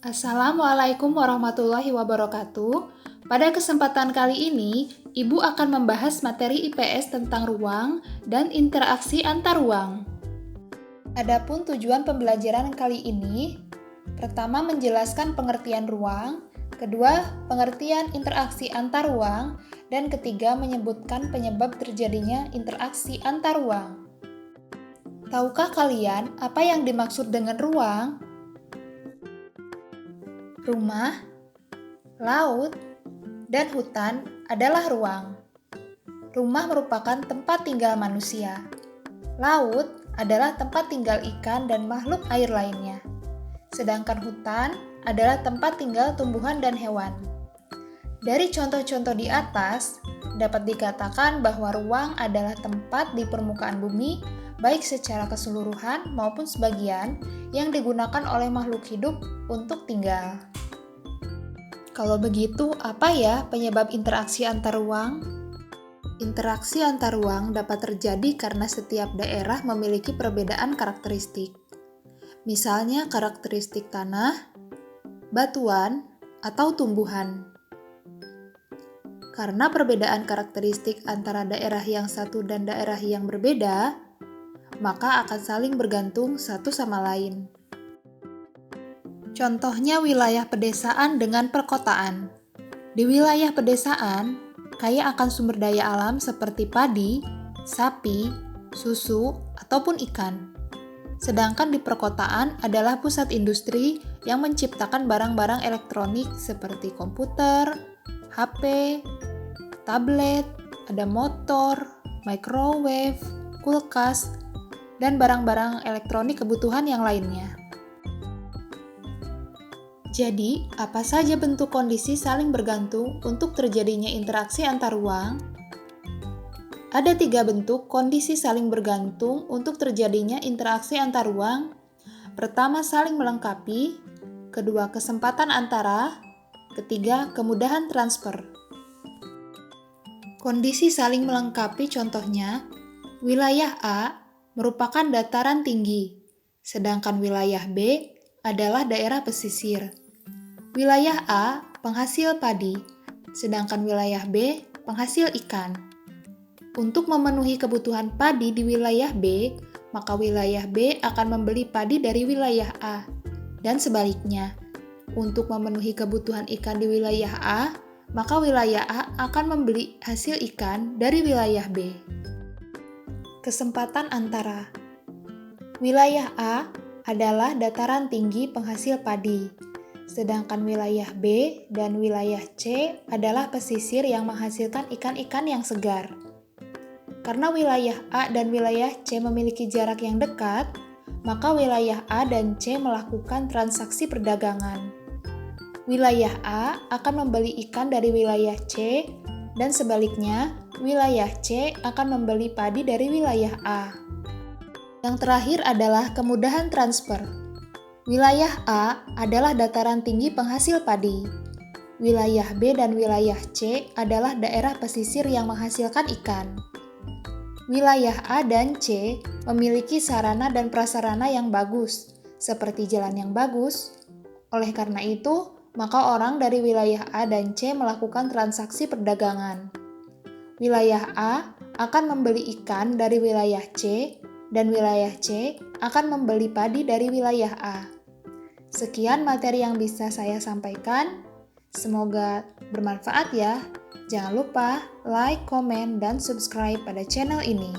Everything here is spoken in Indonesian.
Assalamualaikum warahmatullahi wabarakatuh. Pada kesempatan kali ini, Ibu akan membahas materi IPS tentang ruang dan interaksi antar ruang. Adapun tujuan pembelajaran kali ini, pertama menjelaskan pengertian ruang, kedua pengertian interaksi antar ruang, dan ketiga menyebutkan penyebab terjadinya interaksi antar ruang. Tahukah kalian apa yang dimaksud dengan ruang? Rumah, laut, dan hutan adalah ruang. Rumah merupakan tempat tinggal manusia. Laut adalah tempat tinggal ikan dan makhluk air lainnya. Sedangkan hutan adalah tempat tinggal tumbuhan dan hewan. Dari contoh-contoh di atas, dapat dikatakan bahwa ruang adalah tempat di permukaan bumi, baik secara keseluruhan maupun sebagian, yang digunakan oleh makhluk hidup untuk tinggal. Kalau begitu, apa ya penyebab interaksi antar ruang? Interaksi antar ruang dapat terjadi karena setiap daerah memiliki perbedaan karakteristik. Misalnya karakteristik tanah, batuan, atau tumbuhan. Karena perbedaan karakteristik antara daerah yang satu dan daerah yang berbeda, maka akan saling bergantung satu sama lain. Contohnya wilayah pedesaan dengan perkotaan. Di wilayah pedesaan, kaya akan sumber daya alam seperti padi, sapi, susu, ataupun ikan. Sedangkan di perkotaan adalah pusat industri yang menciptakan barang-barang elektronik seperti komputer, HP, tablet, ada motor, microwave, kulkas, dan barang-barang elektronik kebutuhan yang lainnya. Jadi, apa saja bentuk kondisi saling bergantung untuk terjadinya interaksi antar ruang? Ada 3 bentuk kondisi saling bergantung untuk terjadinya interaksi antar ruang. Pertama, saling melengkapi. Kedua, kesempatan antara. Ketiga, kemudahan transfer. Kondisi saling melengkapi contohnya, wilayah A merupakan dataran tinggi, sedangkan wilayah B adalah daerah pesisir. Wilayah A penghasil padi, sedangkan wilayah B penghasil ikan. Untuk memenuhi kebutuhan padi di wilayah B, maka wilayah B akan membeli padi dari wilayah A, dan sebaliknya. Untuk memenuhi kebutuhan ikan di wilayah A, maka wilayah A akan membeli hasil ikan dari wilayah B. Kesempatan antara wilayah A adalah dataran tinggi penghasil padi. Sedangkan wilayah B dan wilayah C adalah pesisir yang menghasilkan ikan-ikan yang segar. Karena wilayah A dan wilayah C memiliki jarak yang dekat, maka wilayah A dan C melakukan transaksi perdagangan. Wilayah A akan membeli ikan dari wilayah C, dan sebaliknya, wilayah C akan membeli padi dari wilayah A. Yang terakhir adalah kemudahan transfer. Wilayah A adalah dataran tinggi penghasil padi. Wilayah B dan wilayah C adalah daerah pesisir yang menghasilkan ikan. Wilayah A dan C memiliki sarana dan prasarana yang bagus, seperti jalan yang bagus. Oleh karena itu, maka orang dari wilayah A dan C melakukan transaksi perdagangan. Wilayah A akan membeli ikan dari wilayah C, dan wilayah C akan membeli padi dari wilayah A. Sekian materi yang bisa saya sampaikan. Semoga bermanfaat ya. Jangan lupa like, komen, dan subscribe pada channel ini.